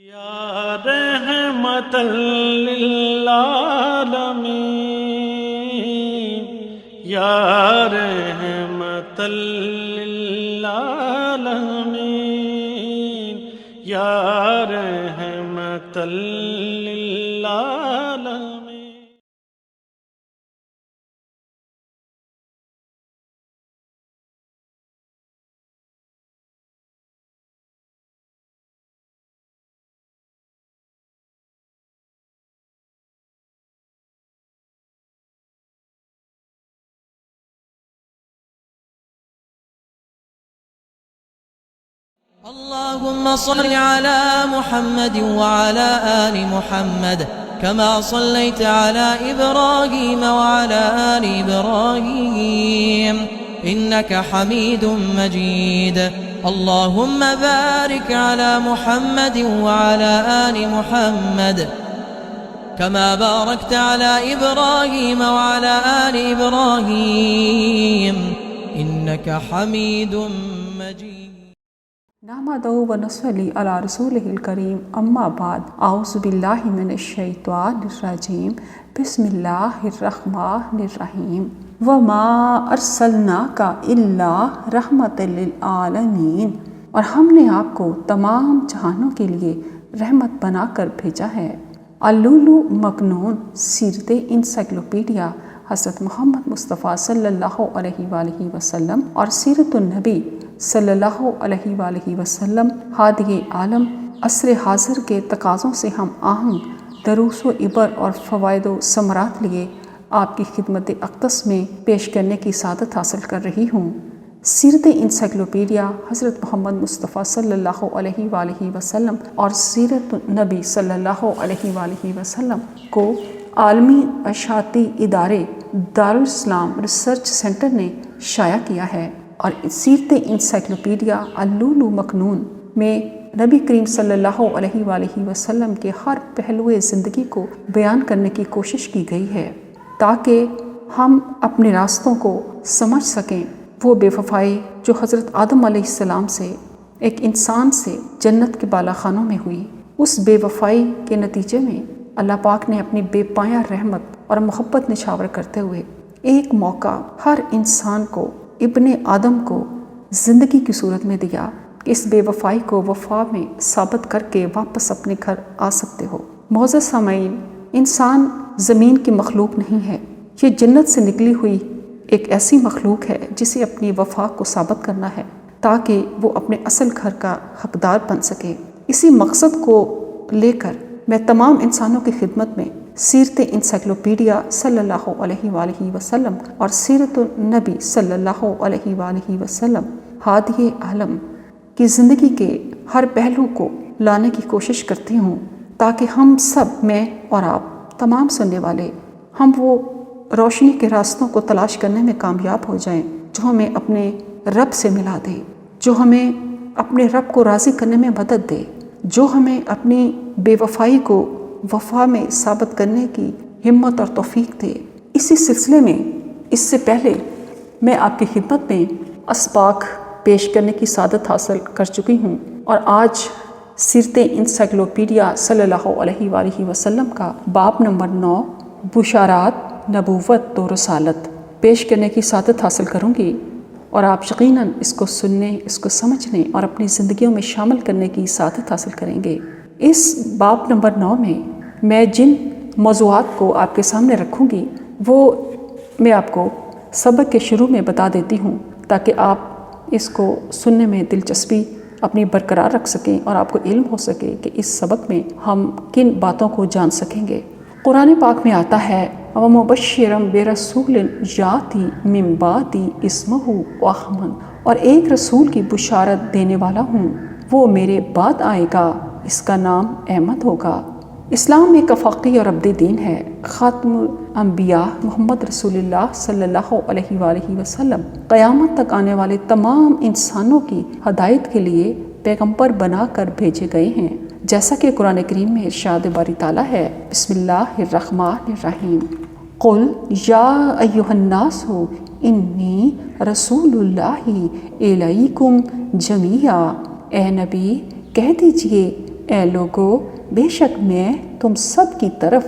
یا رحمت للعالمین یا رحمت للعالمین یا رحمت للعالمین. اللهم صل على محمد وعلى آل محمد كما صليت على إبراهيم وعلى آل إبراهيم إنك حميد مجيد. اللهم بارك على محمد وعلى آل محمد كما باركت على إبراهيم وعلى آل إبراهيم إنك حميد مجيد. نحمدہ و نصلی علی رسولہ الکریم اما بعد اعوذ باللہ من الشیطان الرجیم بسم اللہ الرحمن الرحیم وما ارسلناک الا رحمت للعالمین، اور ہم نے آپ کو تمام جہانوں کے لیے رحمت بنا کر بھیجا ہے. اللؤلؤ مکنون سیرت انسائکلوپیڈیا حضرت محمد مصطفیٰ صلی اللہ علیہ وآلہ وسلم اور سیرت النبی صلی اللہ علیہ وآلہ وسلم ہادی عالم عصر حاضر کے تقاضوں سے ہم آہنگ دروس و عبر اور فوائد و ثمرات لیے آپ کی خدمت اقدس میں پیش کرنے کی سعادت حاصل کر رہی ہوں. سیرت انسائکلوپیڈیا حضرت محمد مصطفیٰ صلی اللہ علیہ وآلہ وسلم اور سیرت نبی صلی اللہ علیہ وآلہ وسلم کو عالمی اشاعتی ادارے دارالاسلام ریسرچ سینٹر نے شائع کیا ہے، اور سیرت انسائکلوپیڈیا اللؤلؤ مکنون میں نبی کریم صلی اللہ علیہ وآلہ وسلم کے ہر پہلو زندگی کو بیان کرنے کی کوشش کی گئی ہے تاکہ ہم اپنے راستوں کو سمجھ سکیں. وہ بے وفائی جو حضرت آدم علیہ السلام سے ایک انسان سے جنت کے بالا خانوں میں ہوئی، اس بے وفائی کے نتیجے میں اللہ پاک نے اپنی بے پایہ رحمت اور محبت نچھاور کرتے ہوئے ایک موقع ہر انسان کو، ابن آدم کو زندگی کی صورت میں دیا کہ اس بے وفائی کو وفا میں ثابت کر کے واپس اپنے گھر آ سکتے ہو. معزز سامعین، انسان زمین کی مخلوق نہیں ہے، یہ جنت سے نکلی ہوئی ایک ایسی مخلوق ہے جسے اپنی وفا کو ثابت کرنا ہے تاکہ وہ اپنے اصل گھر کا حقدار بن سکے. اسی مقصد کو لے کر میں تمام انسانوں کی خدمت میں سیرت انسائکلوپیڈیا صلی اللہ علیہ وآلہ وسلم اور سیرت النبی صلی اللہ علیہ وآلہ وسلم ہادی عالم کی زندگی کے ہر پہلو کو لانے کی کوشش کرتی ہوں تاکہ ہم سب، میں اور آپ تمام سننے والے، ہم وہ روشنی کے راستوں کو تلاش کرنے میں کامیاب ہو جائیں جو ہمیں اپنے رب سے ملا دے، جو ہمیں اپنے رب کو راضی کرنے میں مدد دے، جو ہمیں اپنی بے وفائی کو وفا میں ثابت کرنے کی ہمت اور توفیق دے. اسی سلسلے میں اس سے پہلے میں آپ کی خدمت میں اسباق پیش کرنے کی سعادت حاصل کر چکی ہوں، اور آج سیرت انسائکلوپیڈیا صلی اللہ علیہ وآلہ وسلم کا باب نمبر 9 بشارات نبوت و رسالت پیش کرنے کی سعادت حاصل کروں گی، اور آپ یقیناً اس کو سننے، اس کو سمجھنے اور اپنی زندگیوں میں شامل کرنے کی سعادت حاصل کریں گے. اس باب نمبر 9 میں میں جن موضوعات کو آپ کے سامنے رکھوں گی وہ میں آپ کو سبق کے شروع میں بتا دیتی ہوں تاکہ آپ اس کو سننے میں دلچسپی اپنی برقرار رکھ سکیں اور آپ کو علم ہو سکے کہ اس سبق میں ہم کن باتوں کو جان سکیں گے. قرآن پاک میں آتا ہے وَمُبَشِّرًا بِرَسُولٍ یَأْتِی مِن بَعْدِی اسْمُهُ أَحْمَدُ، اور ایک رسول کی بشارت دینے والا ہوں، وہ میرے بعد آئے گا، اس کا نام احمد ہوگا. اسلام ایک افاقی اور ابدی دین ہے. خاتم الانبیاء محمد رسول اللہ صلی اللہ علیہ وآلہ وسلم قیامت تک آنے والے تمام انسانوں کی ہدایت کے لیے پیغمبر بنا کر بھیجے گئے ہیں، جیسا کہ قرآن کریم میں ارشاد باری تعالیٰ ہے. بسم اللہ الرحمن الرحیم. قل یا ایہا الناس انی رسول اللہ الیکم جمیعا، اے نبی کہہ دیجئے اے لوگو، بے شک میں تم سب کی طرف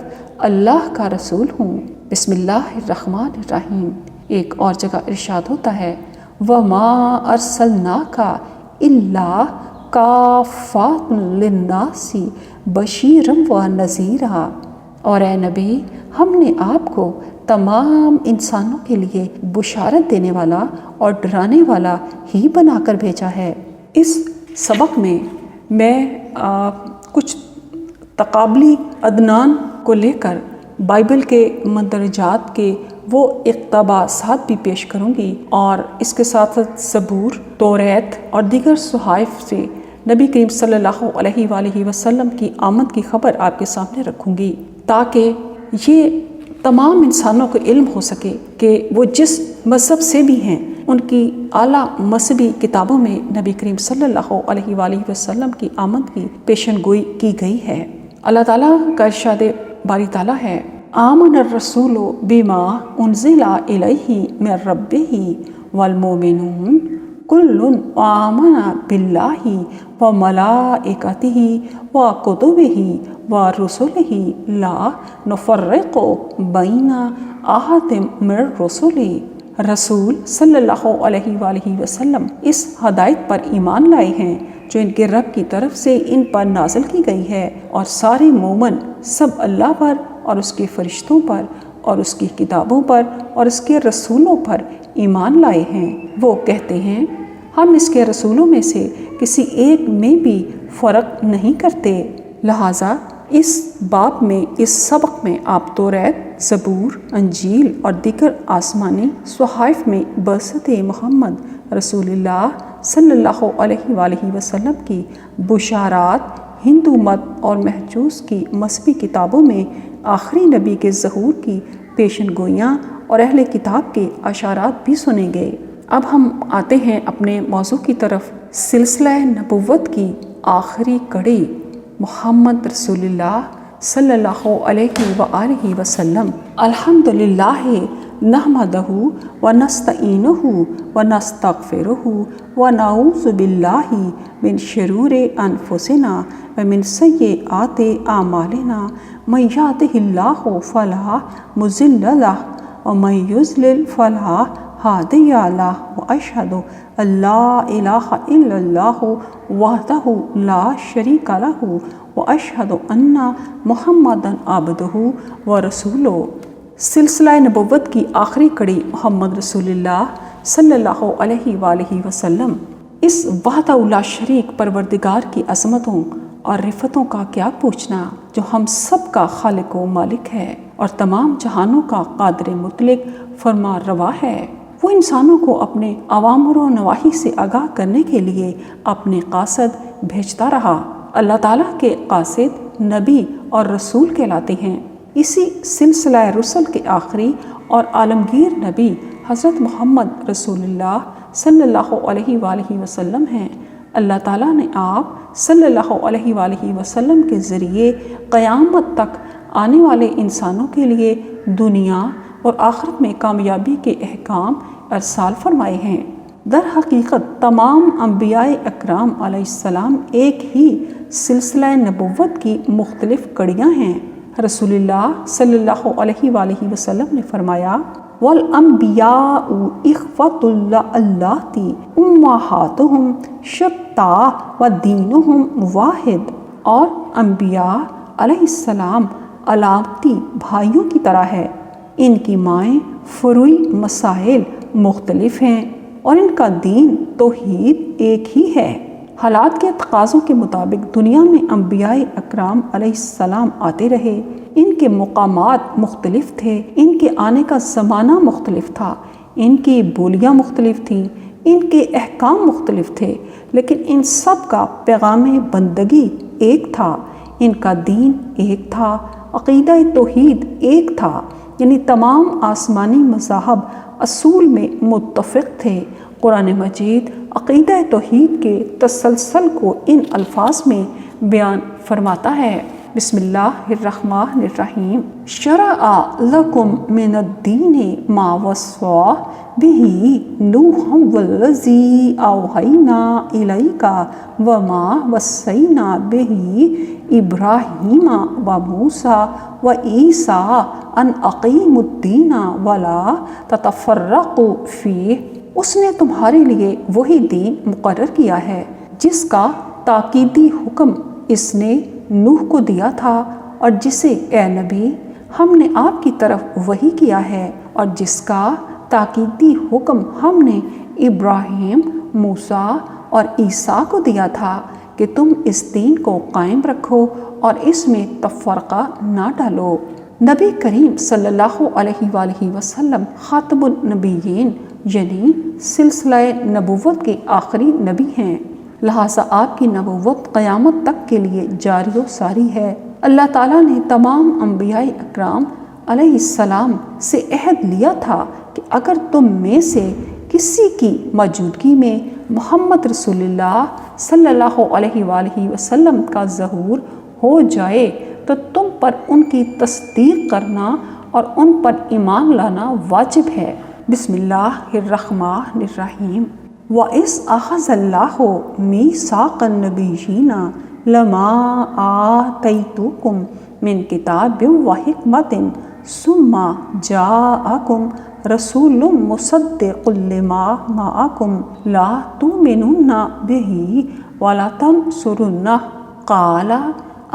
اللہ کا رسول ہوں۔ بسم اللہ الرحمن الرحیم۔ ایک اور جگہ ارشاد ہوتا ہے وَمَا أَرْسَلْنَاكَ إِلَّا كَافَّةً لِلنَّاسِ بَشِيرًا وَنَذِيرًا، اور اے نبی، ہم نے آپ کو تمام انسانوں کے لیے بشارت دینے والا اور ڈرانے والا ہی بنا کر بھیجا ہے۔ اس سبق میں کچھ تقابلی ادنان کو لے کر بائبل کے مندرجات کے وہ اقتباسات بھی پیش کروں گی، اور اس کے ساتھ ساتھ زبور، توریت اور دیگر صحائف سے نبی کریم صلی اللہ علیہ وآلہ وسلم کی آمد کی خبر آپ کے سامنے رکھوں گی، تاکہ یہ تمام انسانوں کو علم ہو سکے کہ وہ جس مذہب سے بھی ہیں ان کی اعلیٰ مذہبی کتابوں میں نبی کریم صلی اللہ علیہ وآلہ وسلم کی آمد کی پیشن گوئی کی گئی ہے۔ اللہ تعالیٰ کا ارشاد باری تعالیٰ ہے آمن الرسول بما انزل الیہ من ربہ والمؤمنون کل آمن باللہ وملائکتہ وکتبہ ورسلہ لا نفرق بین احد من رسلہ۔ رسول صلی اللہ علیہ وآلہ وسلم اس ہدایت پر ایمان لائے ہیں جو ان کے رب کی طرف سے ان پر نازل کی گئی ہے، اور سارے مومن سب اللہ پر اور اس کے فرشتوں پر اور اس کی کتابوں پر اور اس کے رسولوں پر ایمان لائے ہیں۔ وہ کہتے ہیں ہم اس کے رسولوں میں سے کسی ایک میں بھی فرق نہیں کرتے۔ لہٰذا اس باب میں، اس سبق میں آپ توریت، زبور، انجیل اور دیگر آسمانی صحائف میں بعثت محمد رسول اللہ صلی اللہ علیہ وآلہ وسلم کی بشارات، ہندو مت اور مہجوس کی مذہبی کتابوں میں آخری نبی کے ظہور کی پیشن گوئیاں اور اہل کتاب کے اشارات بھی سنے گئے۔ اب ہم آتے ہیں اپنے موضوع کی طرف، سلسلہ نبوت کی آخری کڑی محمد رسول اللہ صلی اللہ علیہ وآلہ وسلم۔ الحمدللہ نحمدہ ونستعینہ ونستغفرہ ونعوذ باللہ من شرور انفسنا ومن سیئات اعمالنا من یہدہ اللہ فلا مضل لہ ومن یضلل فلا ہادی لہ واشہد ان لا الہ الا اللہ وحدہ لا شریک لہ واشہد ان محمدا عبدہ ورسولہ۔ سلسلہ نبوت کی آخری کڑی محمد رسول اللہ صلی اللہ علیہ وآلہ وسلم۔ اس وحدہ لا شریک پروردگار کی عظمتوں اور رفتوں کا کیا پوچھنا، جو ہم سب کا خالق و مالک ہے اور تمام جہانوں کا قادر مطلق فرما روا ہے۔ وہ انسانوں کو اپنے اوامر و نواہی سے آگاہ کرنے کے لیے اپنے قاصد بھیجتا رہا۔ اللہ تعالیٰ کے قاصد نبی اور رسول کہلاتے ہیں۔ اسی سلسلہ رسل کے آخری اور عالمگیر نبی حضرت محمد رسول اللہ صلی اللہ علیہ وآلہ وسلم ہیں۔ اللہ تعالیٰ نے آپ صلی اللہ علیہ وآلہ وسلم کے ذریعے قیامت تک آنے والے انسانوں کے لیے دنیا اور آخرت میں کامیابی کے احکام ارسال فرمائے ہیں۔ در حقیقت تمام انبیاء اکرام علیہ السلام ایک ہی سلسلہ نبوت کی مختلف کڑیاں ہیں۔ رسول اللہ صلی اللہ علیہ وآلہ وسلم نے فرمایا والانبیاء اخوۃ اللہ امہاتہم شتیٰ ودینہم واحد، اور انبیاء علیہ السلام علامتی بھائیوں کی طرح ہے، ان کی مائیں فروعی مسائل مختلف ہیں اور ان کا دین توحید ایک ہی ہے۔ حالات کے تقاضوں کے مطابق دنیا میں انبیاء اکرام علیہ السلام آتے رہے، ان کے مقامات مختلف تھے، ان کے آنے کا زمانہ مختلف تھا، ان کی بولیاں مختلف تھیں، ان کے احکام مختلف تھے، لیکن ان سب کا پیغام بندگی ایک تھا، ان کا دین ایک تھا، عقیدہ توحید ایک تھا، یعنی تمام آسمانی مذاہب اصول میں متفق تھے۔ قرآن مجید عقیدہ توحید کے تسلسل کو ان الفاظ میں بیان فرماتا ہے بسم اللہ الرحمن الرحیم۔ شرع لکم من الدین ما وصى به نوحا والذی اوحینا الیک وما وصینا به ابراہیم وموسیٰ وعیسیٰ ان اقیموا الدین ولا تتفرقوا فیہ۔ اس نے تمہارے لیے وہی دین مقرر کیا ہے جس کا تاکیدی حکم اس نے نوح کو دیا تھا، اور جسے اے نبی ہم نے آپ کی طرف وحی کیا ہے، اور جس کا تاکیدی حکم ہم نے ابراہیم، موسیٰ اور عیسیٰ کو دیا تھا کہ تم اس دین کو قائم رکھو اور اس میں تفرقہ نہ ڈالو۔ نبی کریم صلی اللہ علیہ وآلہ وسلم خاتم النبیین یعنی سلسلہ نبوت کے آخری نبی ہیں، لہٰذا آپ کی نبوت قیامت تک کے لیے جاری و ساری ہے۔ اللہ تعالیٰ نے تمام انبیاء اکرام علیہ السلام سے عہد لیا تھا کہ اگر تم میں سے کسی کی موجودگی میں محمد رسول اللہ صلی اللہ علیہ وآلہ وسلم کا ظہور ہو جائے تو تم پر ان کی تصدیق کرنا اور ان پر ایمان لانا واجب ہے۔ بسم اللہ الرحمن الرحیم۔ وَإِذْ أَخَذَ اللَّهُ مِيثَاقَ النَّبِيِّينَ لَمَا آتَيْتُكُم مِّن كِتَابٍ وَحِكْمَةٍ ثُمَّ جَاءَكُمْ رَسُولٌ مُصَدِّقٌ لِّمَا مَعَكُمْ لَا تُؤْمِنُنَّ بِهِ وَلَا تَنصُرُنَّهُ قَالَ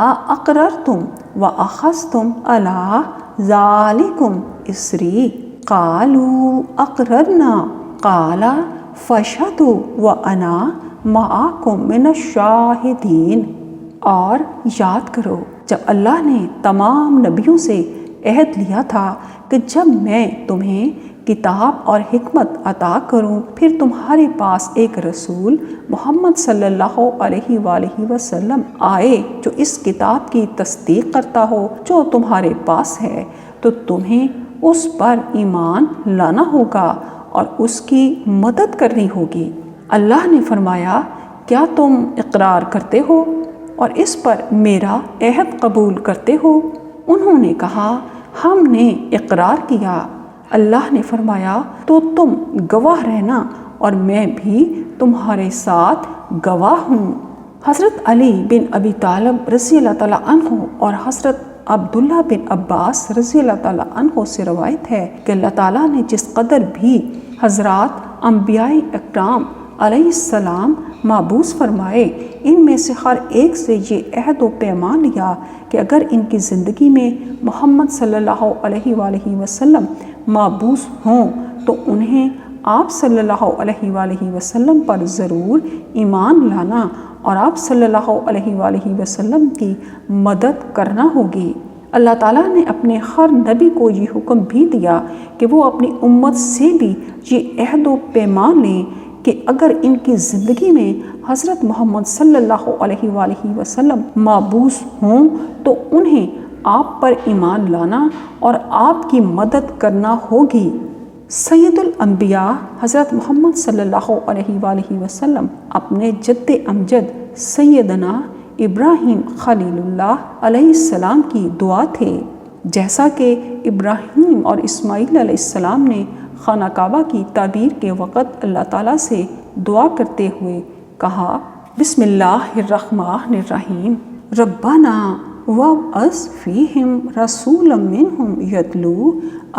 أَأَقْرَرْتُمْ وَأَخَذْتُمْ عَلَىٰ ذَٰلِكُمْ إِصْرِي قَالُوا أَقْرَرْنَا قَالَ فَاشْهَدُوا وَأَنَا مَعَكُمْ مِنَ الشَّاهِدِينَ۔ اور یاد کرو جب اللہ نے تمام نبیوں سے عہد لیا تھا کہ جب میں تمہیں کتاب اور حکمت عطا کروں پھر تمہارے پاس ایک رسول محمد صلی اللہ علیہ وآلہ وسلم آئے جو اس کتاب کی تصدیق کرتا ہو جو تمہارے پاس ہے، تو تمہیں اس پر ایمان لانا ہوگا اور اس کی مدد کرنی ہوگی۔ اللہ نے فرمایا کیا تم اقرار کرتے ہو اور اس پر میرا عہد قبول کرتے ہو؟ انہوں نے کہا ہم نے اقرار کیا۔ اللہ نے فرمایا تو تم گواہ رہنا اور میں بھی تمہارے ساتھ گواہ ہوں۔ حضرت علی بن ابی طالب رضی اللہ تعالیٰ عنہ اور حضرت عبداللہ بن عباس رضی اللہ تعالیٰ عنہ سے روایت ہے کہ اللہ تعالیٰ نے جس قدر بھی حضرات انبیاء اکرام علیہ السلام مابعوث فرمائے ان میں سے ہر ایک سے یہ عہد و پیمان لیا کہ اگر ان کی زندگی میں محمد صلی اللہ علیہ وآلہ وسلم مابعوث ہوں تو انہیں آپ صلی اللہ علیہ وآلہ وسلم پر ضرور ایمان لانا اور آپ صلی اللہ علیہ وآلہ وسلم کی مدد کرنا ہوگی۔ اللہ تعالیٰ نے اپنے ہر نبی کو یہ حکم بھی دیا کہ وہ اپنی امت سے بھی یہ عہد و پیمان لیں کہ اگر ان کی زندگی میں حضرت محمد صلی اللہ علیہ وآلہ وسلم مابعوث ہوں تو انہیں آپ پر ایمان لانا اور آپ کی مدد کرنا ہوگی۔ سید الانبیاء حضرت محمد صلی اللہ علیہ وآلہ وسلم اپنے جد امجد سیدنا ابراہیم خلیل اللہ علیہ السلام کی دعا تھے، جیسا کہ ابراہیم اور اسماعیل علیہ السلام نے خانہ کعبہ کی تعمیر کے وقت اللہ تعالیٰ سے دعا کرتے ہوئے کہا بسم اللہ الرحمن الرحیم ربنا وابعث فیہم رسولا منہم یتلو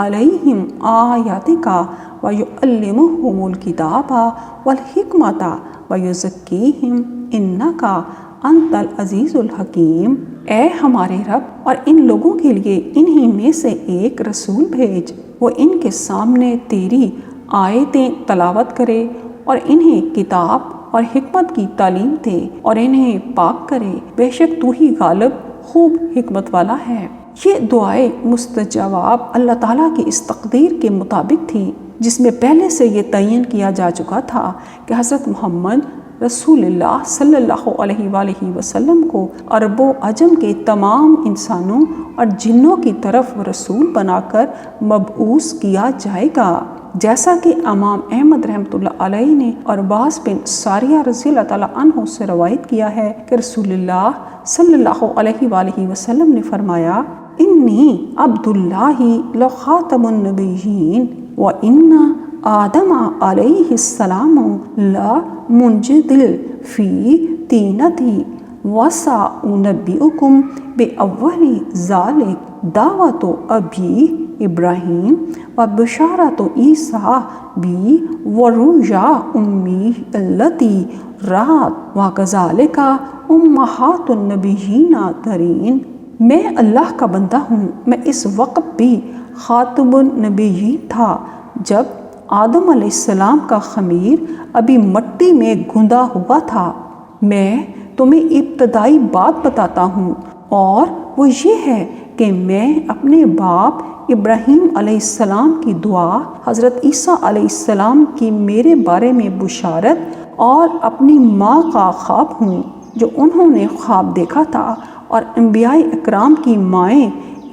علیہم آیاتک ویعلمہم الکتاب والحکمت ویزکیہم انک انت العزیز الحکیم۔ اے ہمارے رب اور ان لوگوں کے لیے انہی میں سے ایک رسول بھیج، وہ ان کے سامنے تیری آیتیں تلاوت کرے اور انہیں کتاب اور حکمت کی تعلیم دے اور انہیں پاک کرے، بے شک تو ہی غالب خوب حکمت والا ہے۔ یہ دعائیں مستجاب اللہ تعالیٰ کی اس تقدیر کے مطابق تھی جس میں پہلے سے یہ تعین کیا جا چکا تھا کہ حضرت محمد رسول اللہ صلی اللہ علیہ وآلہ وسلم کو عرب و عجم کے تمام انسانوں اور جنوں کی طرف رسول بنا کر مبعوث کیا جائے گا۔ جیسا کہ امام احمد رحمۃ اللہ علیہ نے اور عباس بن ساریہ رضی اللہ تعالیٰ عنہ سے روایت کیا ہے کہ رسول اللہ صلی اللہ علیہ وآلہ وسلم نے فرمایا انی عبداللہ لخاتم النبیین وَإِنَّ آدم علیہ السلام لمنجدل فی تینتی وَسَأُنَبِّئُكُمْ بِأَوَّلِ ذَلِكَ دعوت ابی ابراہیم وبشارت عیسیٰ بی ورؤیا امی التی رات وکذالک امہات النبیین ترین۔ میں اللہ کا بندہ ہوں، میں اس وقت بھی خاتم النبیین تھا جب آدم علیہ السلام کا خمیر ابھی مٹی میں گھندا ہوا تھا۔ میں تمہیں ابتدائی بات بتاتا ہوں اور وہ یہ ہے کہ میں اپنے باپ ابراہیم علیہ السلام کی دعا، حضرت عیسیٰ علیہ السلام کی میرے بارے میں بشارت اور اپنی ماں کا خواب ہوں جو انہوں نے خواب دیکھا تھا، اور انبیاء اکرام کی مائیں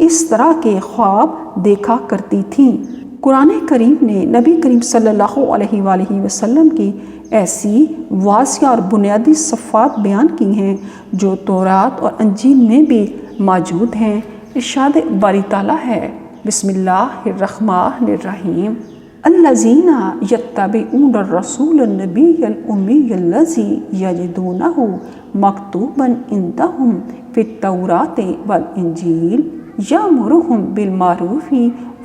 اس طرح کے خواب دیکھا کرتی تھیں۔ قرآن کریم نے نبی کریم صلی اللہ علیہ وآلہ وسلم کی ایسی واضح اور بنیادی صفات بیان کی ہیں جو تورات اور انجیل میں بھی موجود ہیں۔ ارشاد باری تعالیٰ ہے، بسم اللہ الرحمن الرحیم، الذین یتبعون الرسول النبی الامی الذی یجدونہ مکتوبا عندہم فی التوراۃ والانجیل یأمرہم بالمعروف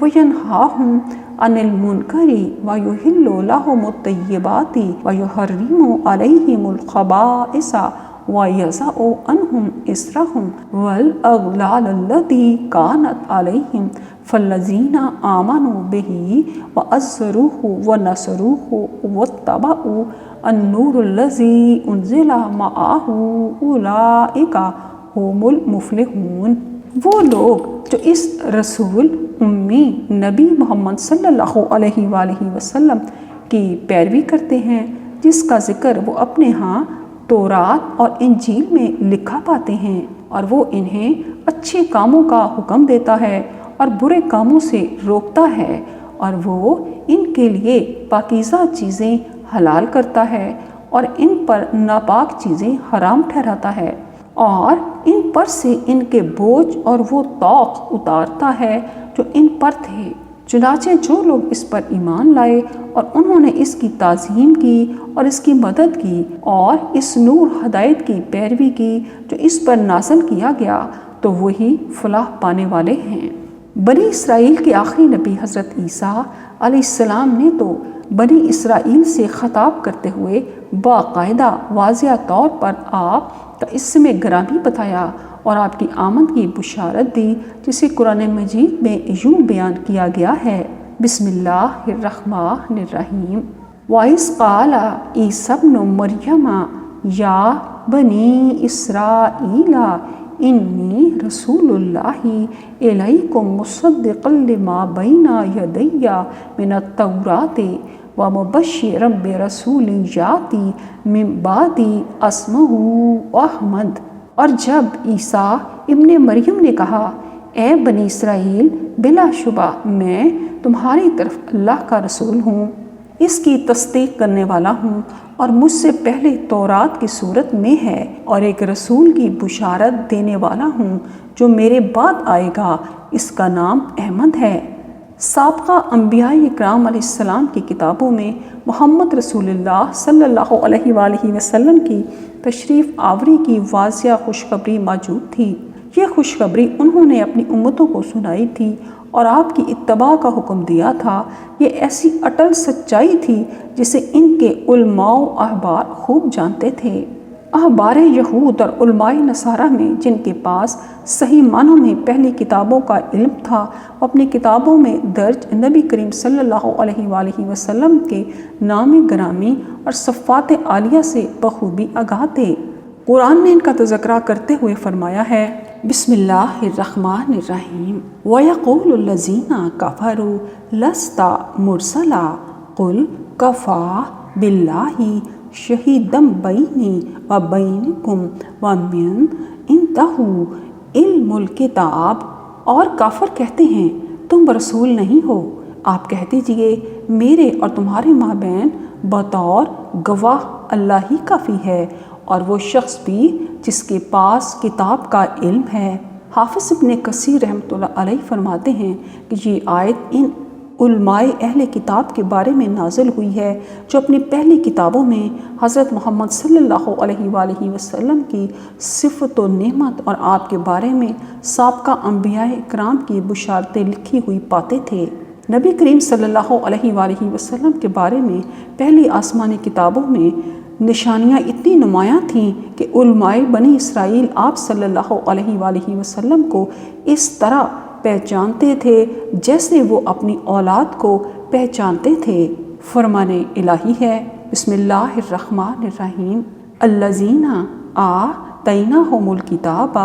وینہاہم عن المنکر ویحل لہم الطیبات ویحرم علیہم الخبائث وَيَضَعُ عَنْهُمْ إِصْرَهُمْ وَالْأَغْلَالَ الَّتِي كَانَتْ عَلَيْهِمْ فَالَّذِينَ آمَنُوا بِهِ وَعَزَّرُوهُ وَنَصَرُوهُ وَاتَّبَعُوا النُّورَ الَّذِي أُنزِلَ مَعَهُ أُولَئِكَ هُمُ الْمُفْلِحُونَ۔ وہ لوگ جو اس رسول امی نبی محمد صلی اللہ علیہ وآلہ وسلم کی پیروی کرتے ہیں، جس کا ذکر وہ اپنے ہاں تورات اور انجیل میں لکھا پاتے ہیں، اور وہ انہیں اچھے کاموں کا حکم دیتا ہے اور برے کاموں سے روکتا ہے، اور وہ ان کے لیے پاکیزہ چیزیں حلال کرتا ہے اور ان پر ناپاک چیزیں حرام ٹھہراتا ہے، اور ان پر سے ان کے بوجھ اور وہ طوق اتارتا ہے جو ان پر تھے۔ چنانچہ جو لوگ اس پر ایمان لائے اور انہوں نے اس کی تعظیم کی اور اس کی مدد کی اور اس نور ہدایت کی پیروی کی جو اس پر نازل کیا گیا، تو وہی فلاح پانے والے ہیں۔ بنی اسرائیل کے آخری نبی حضرت عیسیٰ علیہ السلام نے تو بنی اسرائیل سے خطاب کرتے ہوئے باقاعدہ واضح طور پر آپ کا اسم گرامی بتایا اور آپ کی آمد کی بشارت دی، جسے قرآن مجید میں یوں بیان کیا گیا ہے، بسم اللہ الرحمن الرحیم، وَإِذْ قَالَ عِیسیٰ ابْنُ مَرْیَمَ یا بنی اسرائیل انی رسول اللہ الیکم مصدقا لما بین یدی من التوراۃ ومبشرا برسول یاتی من بعدی اسمہ احمد۔ اور جب عیسیٰ ابن مریم نے کہا، اے بنی اسرائیل، بلا شبہ میں تمہاری طرف اللہ کا رسول ہوں، اس کی تصدیق کرنے والا ہوں، اور مجھ سے پہلے تورات کی صورت میں ہے، اور ایک رسول کی بشارت دینے والا ہوں جو میرے بعد آئے گا، اس کا نام احمد ہے۔ سابقہ انبیاء اکرام علیہ السلام کی کتابوں میں محمد رسول اللہ صلی اللہ علیہ وآلہ وسلم کی تشریف آوری کی واضح خوشخبری موجود تھی۔ یہ خوشخبری انہوں نے اپنی امتوں کو سنائی تھی اور آپ کی اتباع کا حکم دیا تھا۔ یہ ایسی اٹل سچائی تھی جسے ان کے علماء و احبار خوب جانتے تھے۔ احبار یہود اور علماء نصارہ میں جن کے پاس صحیح معنوں میں پہلی کتابوں کا علم تھا، وہ اپنی کتابوں میں درج نبی کریم صلی اللہ علیہ وآلہ وسلم کے نام گرامی اور صفات عالیہ سے بخوبی آگاہ تھے۔ قرآن نے ان کا تذکرہ کرتے ہوئے فرمایا ہے، بسم اللہ الرحمن الرحیم، وَيَقُولُ الَّذِينَ كَفَرُوا لَسْتَ مُرْسَلًا قُلْ كَفَىٰ بِاللَّهِ شَهِيدًا بَيْنِي وَبَيْنِكُمْ وَمِنْ عِندَهُ عِلْمُ الْكِتَابِ۔ اور کافر کہتے ہیں تم رسول نہیں ہو، آپ کہہ دیجئے میرے اور تمہارے مابین بطور گواہ اللہ ہی کافی ہے، اور وہ شخص بھی جس کے پاس کتاب کا علم ہے۔ حافظ ابن کثیر رحمۃ اللہ علیہ فرماتے ہیں کہ یہ آیت ان علماء اہل کتاب کے بارے میں نازل ہوئی ہے جو اپنی پہلی کتابوں میں حضرت محمد صلی اللہ علیہ وآلہ وسلم کی صفت و نعمت اور آپ کے بارے میں سابقہ انبیاء کرام کی بشارتیں لکھی ہوئی پاتے تھے۔ نبی کریم صلی اللہ علیہ وآلہ وسلم کے بارے میں پہلی آسمانی کتابوں میں نشانیاں اتنی نمایاں تھیں کہ علماء بنی اسرائیل آپ صلی اللہ علیہ وآلہ وسلم کو اس طرح پہچانتے تھے جیسے وہ اپنی اولاد کو پہچانتے تھے۔ فرمان الہی ہے، بسم اللہ الرحمن الرحیم، الذین آتیناہم الکتاب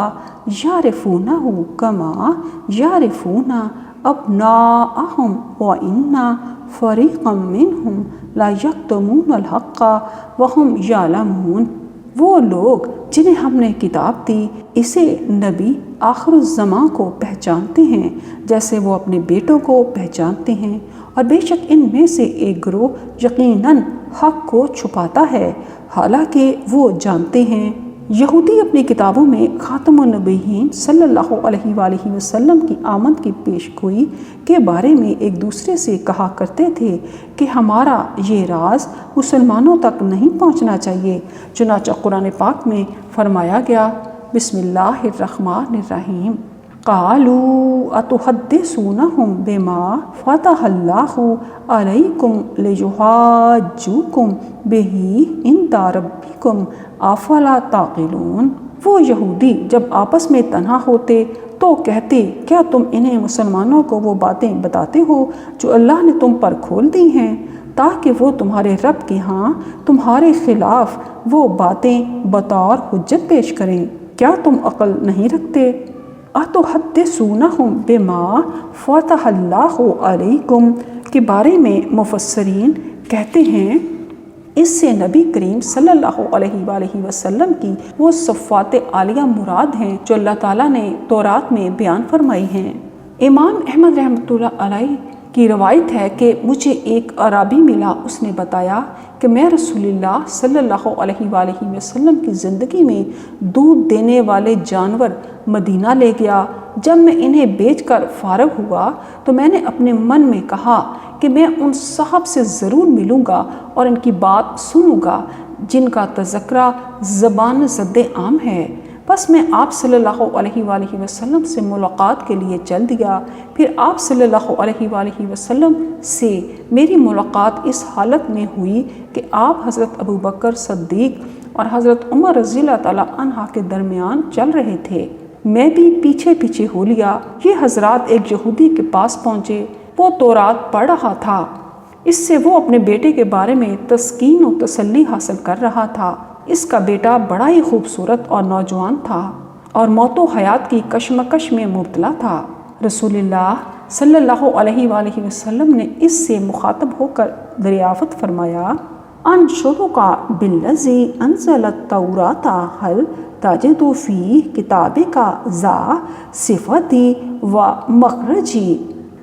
یعرفونہ کما یعرفون ابناءہم وان فریقا منہم لا یکتمون الحق وہم یعلمون۔ وہ لوگ جنہیں ہم نے کتاب دی اسے نبی آخر الزمان کو پہچانتے ہیں جیسے وہ اپنے بیٹوں کو پہچانتے ہیں، اور بے شک ان میں سے ایک گروہ یقیناً حق کو چھپاتا ہے حالانکہ وہ جانتے ہیں۔ یہودی اپنی کتابوں میں خاتم النبیین صلی اللہ علیہ وآلہ وسلم کی آمد کی پیش گوئی کے بارے میں ایک دوسرے سے کہا کرتے تھے کہ ہمارا یہ راز مسلمانوں تک نہیں پہنچنا چاہیے، چنانچہ قرآن پاک میں فرمایا گیا، بسم اللہ الرحمن الرحیم، قالوا اتحدثونہم بما فتح اللہ علیکم لیحاجوکم بہ عند ربکم افلا تعقلون۔ وہ یہودی جب آپس میں تنہا ہوتے تو کہتے، کیا تم انہیں مسلمانوں کو وہ باتیں بتاتے ہو جو اللہ نے تم پر کھول دی ہیں تاکہ وہ تمہارے رب کے ہاں تمہارے خلاف وہ باتیں بطور حجت پیش کریں؟ کیا تم عقل نہیں رکھتے؟ اتحدثونہم بما فتح اللہ علیکم کے بارے میں مفسرین کہتے ہیں اس سے نبی کریم صلی اللہ علیہ وآلہ وسلم کی وہ صفات عالیہ مراد ہیں جو اللہ تعالیٰ نے تورات میں بیان فرمائی ہیں۔ امام احمد رحمۃ اللہ علیہ کی روایت ہے کہ مجھے ایک عرابی ملا، اس نے بتایا کہ میں رسول اللہ صلی اللہ علیہ وآلہ وسلم کی زندگی میں دودھ دینے والے جانور مدینہ لے گیا۔ جب میں انہیں بیچ کر فارغ ہوا تو میں نے اپنے من میں کہا کہ میں ان صاحب سے ضرور ملوں گا اور ان کی بات سنوں گا جن کا تذکرہ زبان زد عام ہے۔ بس میں آپ صلی اللہ علیہ وآلہ وسلم سے ملاقات کے لیے چل دیا۔ پھر آپ صلی اللہ علیہ وآلہ وسلم سے میری ملاقات اس حالت میں ہوئی کہ آپ حضرت ابوبکر صدیق اور حضرت عمر رضی اللہ تعالیٰ عنہ کے درمیان چل رہے تھے۔ میں بھی پیچھے پیچھے ہو لیا۔ یہ حضرات ایک یہودی کے پاس پہنچے، وہ تورات پڑھ رہا تھا، اس سے وہ اپنے بیٹے کے بارے میں تسکین و تسلی حاصل کر رہا تھا۔ اس کا بیٹا بڑا ہی خوبصورت اور نوجوان تھا اور موت و حیات کی کشمکش میں مبتلا تھا۔ رسول اللہ صلی اللہ علیہ وآلہ وسلم نے اس سے مخاطب ہو کر دریافت فرمایا، انشدک بالذی انزل التوراۃ هل تجد فی کتابک ذا صفتی و مخرجی۔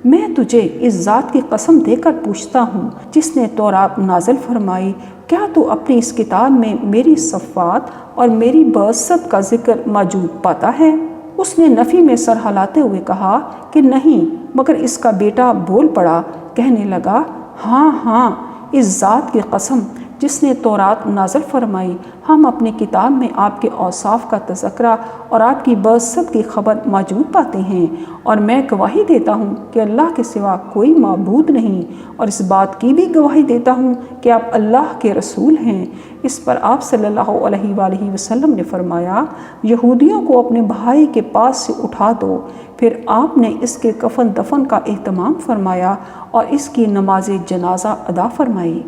میں تجھے اس ذات کی قسم دے کر پوچھتا ہوں جس نے تورات نازل فرمائی، کیا تو اپنی اس کتاب میں میری صفات اور میری بعثت کا ذکر موجود پاتا ہے؟ اس نے نفی میں سر ہلاتے ہوئے کہا کہ نہیں، مگر اس کا بیٹا بول پڑا، کہنے لگا، ہاں ہاں، اس ذات کی قسم جس نے تورات نازل فرمائی، ہم اپنی کتاب میں آپ کے اوصاف کا تذکرہ اور آپ کی بعثت کی خبر موجود پاتے ہیں، اور میں گواہی دیتا ہوں کہ اللہ کے سوا کوئی معبود نہیں، اور اس بات کی بھی گواہی دیتا ہوں کہ آپ اللہ کے رسول ہیں۔ اس پر آپ صلی اللہ علیہ وآلہ وسلم نے فرمایا، یہودیوں کو اپنے بھائی کے پاس سے اٹھا دو۔ پھر آپ نے اس کے کفن دفن کا اہتمام فرمایا اور اس کی نماز جنازہ ادا فرمائی۔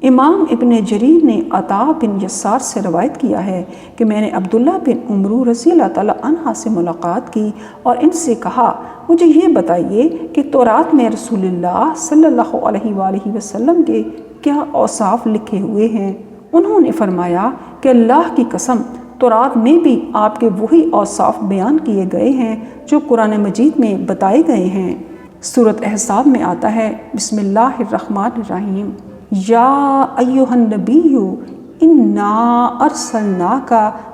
امام ابن جریر نے عطا بن یسار سے روایت کیا ہے کہ میں نے عبداللہ بن عمرو رضی اللہ تعالیٰ عنہ سے ملاقات کی اور ان سے کہا، مجھے یہ بتائیے کہ تورات میں رسول اللہ صلی اللہ علیہ وآلہ وسلم کے کیا اوصاف لکھے ہوئے ہیں؟ انہوں نے فرمایا کہ اللہ کی قسم، تورات میں بھی آپ کے وہی اوصاف بیان کیے گئے ہیں جو قرآن مجید میں بتائے گئے ہیں۔ سورۃ احزاب میں آتا ہے بسم اللہ الرحمن الرحیم یا ایہا النبی انا ارسلناک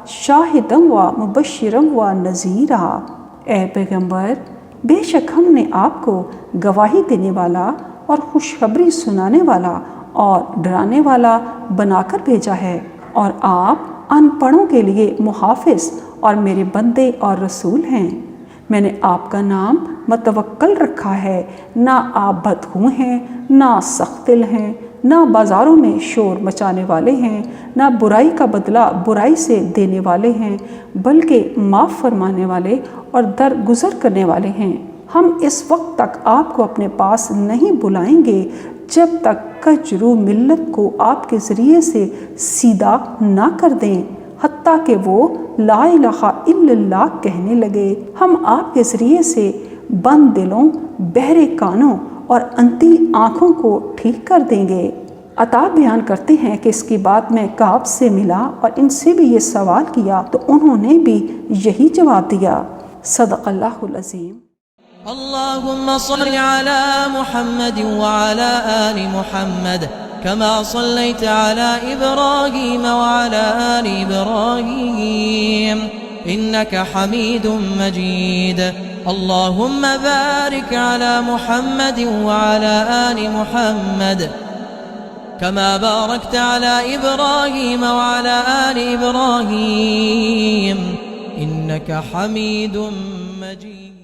شاہدا و مبشرا و نذیرا، اے پیغمبر بے شک ہم نے آپ کو گواہی دینے والا اور خوشخبری سنانے والا اور ڈرانے والا بنا کر بھیجا ہے، اور آپ ان پڑھوں کے لیے محافظ اور میرے بندے اور رسول ہیں۔ میں نے آپ کا نام متوکل رکھا ہے، نہ آپ بدخو ہیں، نہ سخت دل ہیں، نہ بازاروں میں شور مچانے والے ہیں، نہ برائی کا بدلہ برائی سے دینے والے ہیں، بلکہ معاف فرمانے والے اور درگزر کرنے والے ہیں۔ ہم اس وقت تک آپ کو اپنے پاس نہیں بلائیں گے جب تک کجرو ملت کو آپ کے ذریعے سے سیدھا نہ کر دیں، حتیٰ کہ وہ لا الہ الا اللہ کہنے لگے۔ ہم آپ کے ذریعے سے بند دلوں، بہرے کانوں اور اندھی آنکھوں کو ٹھیک کر دیں گے۔ عطا بیان کرتے ہیں کہ اس کی بات میں کعب سے ملا اور ان سے بھی یہ سوال کیا تو انہوں نے بھی یہی جواب دیا۔ صدق اللہ العظیم۔ اللهم صل على محمد وعلى آل محمد كما صليت على إبراهيم وعلى آل إبراهيم إنك حميد مجيد اللهم بارك على محمد وعلى آل محمد كما باركت على إبراهيم وعلى آل إبراهيم إنك حميد مجيد